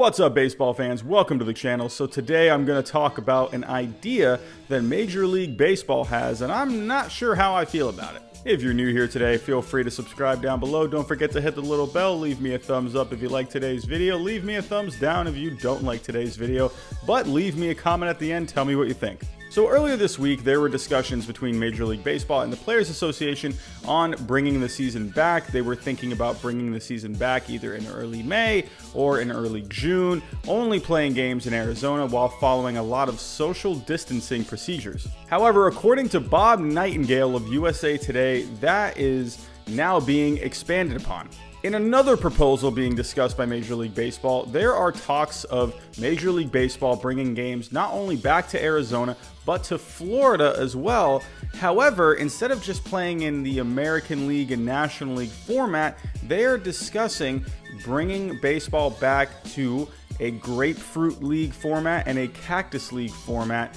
What's up, baseball fans? Welcome to the channel. So today I'm going to talk about an idea that Major League Baseball has, and I'm not sure how I feel about it. If you're new here today, feel free to subscribe down below. Don't forget to hit the little bell. Leave me a thumbs up if you like today's video. Leave me a thumbs down if you don't like today's video. But leave me a comment at the end. Tell me what you think. So earlier this week, there were discussions between Major League Baseball and the Players Association on bringing the season back. They were thinking about bringing the season back either in early May or in early June, only playing games in Arizona while following a lot of social distancing procedures. However, according to Bob Nightingale of USA Today, that is now being expanded upon. In another proposal being discussed by Major League Baseball, there are talks of Major League Baseball bringing games not only back to Arizona, but to Florida as well. However, instead of just playing in the American League and National League format, they are discussing bringing baseball back to a Grapefruit League format and a Cactus League format,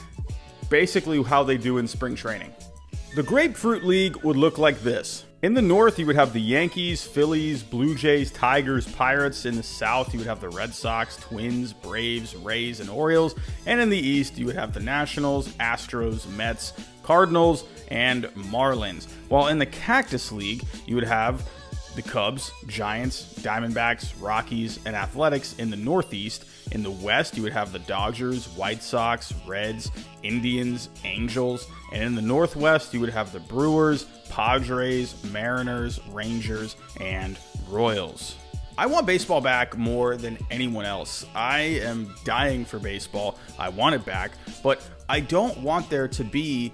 basically how they do in spring training. The Grapefruit League would look like this. In the north, you would have the Yankees, Phillies, Blue Jays, Tigers, Pirates. In the south, you would have the Red Sox, Twins, Braves, Rays, and Orioles. And in the east, you would have the Nationals, Astros, Mets, Cardinals, and Marlins. While in the Cactus League, you would have the Cubs, Giants, Diamondbacks, Rockies, and Athletics in the northeast. In the west, you would have the Dodgers, White Sox, Reds, Indians, Angels, and in the northwest, you would have the Brewers, Padres, Mariners, Rangers, and Royals. I want baseball back more than anyone else. I am dying for baseball. I want it back, but I don't want there to be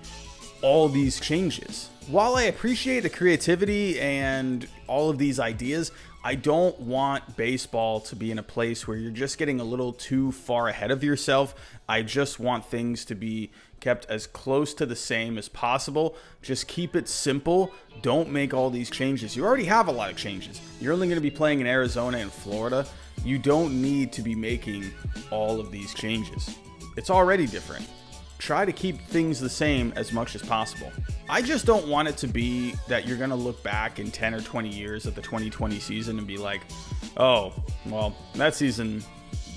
all these changes. While I appreciate the creativity and all of these ideas, I don't want baseball to be in a place where you're just getting a little too far ahead of yourself. I just want things to be kept as close to the same as possible. Just keep it simple. Don't make all these changes. You already have a lot of changes. You're only going to be playing in Arizona and Florida. You don't need to be making all of these changes. It's already different. Try to keep things the same as much as possible. I just don't want it to be that you're going to look back in 10 or 20 years at the 2020 season and be like, oh, well, that season,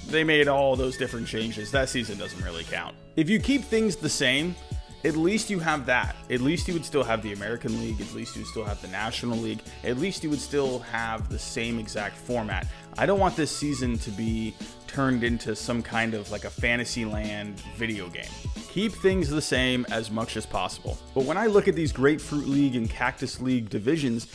they made all those different changes. That season doesn't really count. If you keep things the same, at least you have that. At least you would still have the American League. At least you would still have the National League. At least you would still have the same exact format. I don't want this season to be turned into some kind of like a Fantasyland video game. Keep things the same as much as possible. But when I look at these Grapefruit League and Cactus League divisions,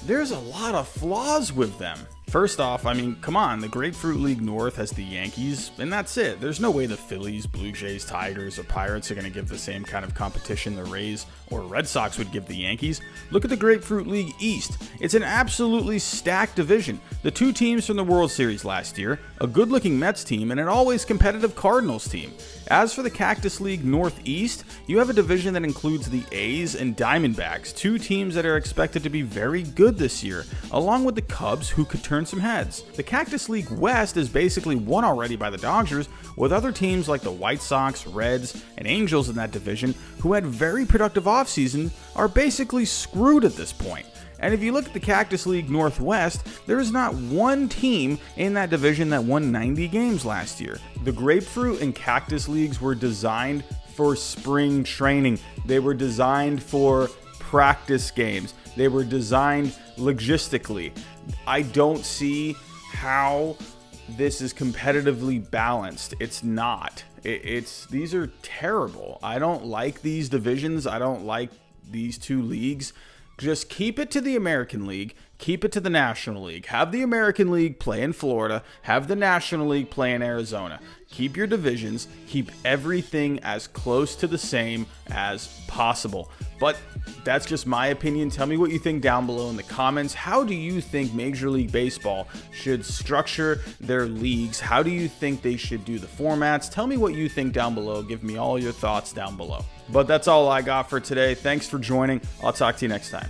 there's a lot of flaws with them. First off, I mean, come on, the Grapefruit League North has the Yankees, and that's it. There's no way the Phillies, Blue Jays, Tigers, or Pirates are going to give the same kind of competition the Rays or Red Sox would give the Yankees. Look at the Grapefruit League East. It's an absolutely stacked division. The two teams from the World Series last year, a good-looking Mets team, and an always competitive Cardinals team. As for the Cactus League Northeast, you have a division that includes the A's and Diamondbacks, two teams that are expected to be very good this year, along with the Cubs, who could turn some heads. The Cactus League West is basically won already by the Dodgers, with other teams like the White Sox, Reds, and Angels in that division, who had very productive offseason, are basically screwed at this point. And if you look at the Cactus League Northwest, there is not one team in that division that won 90 games last year. The Grapefruit and Cactus Leagues were designed for spring training. They were designed for practice games. They were designed logistically. I don't see how this is competitively balanced. It's not. These are terrible. I don't like these divisions. I don't like these two leagues. Just keep it to the American League, keep it to the National League. Have the American League play in Florida, have the National League play in Arizona. Keep your divisions, keep everything as close to the same as possible. But that's just my opinion. Tell me what you think down below in the comments. How do you think Major League Baseball should structure their leagues? How do you think they should do the formats? Tell me what you think down below. Give me all your thoughts down below. But that's all I got for today. Thanks for joining. I'll talk to you next time.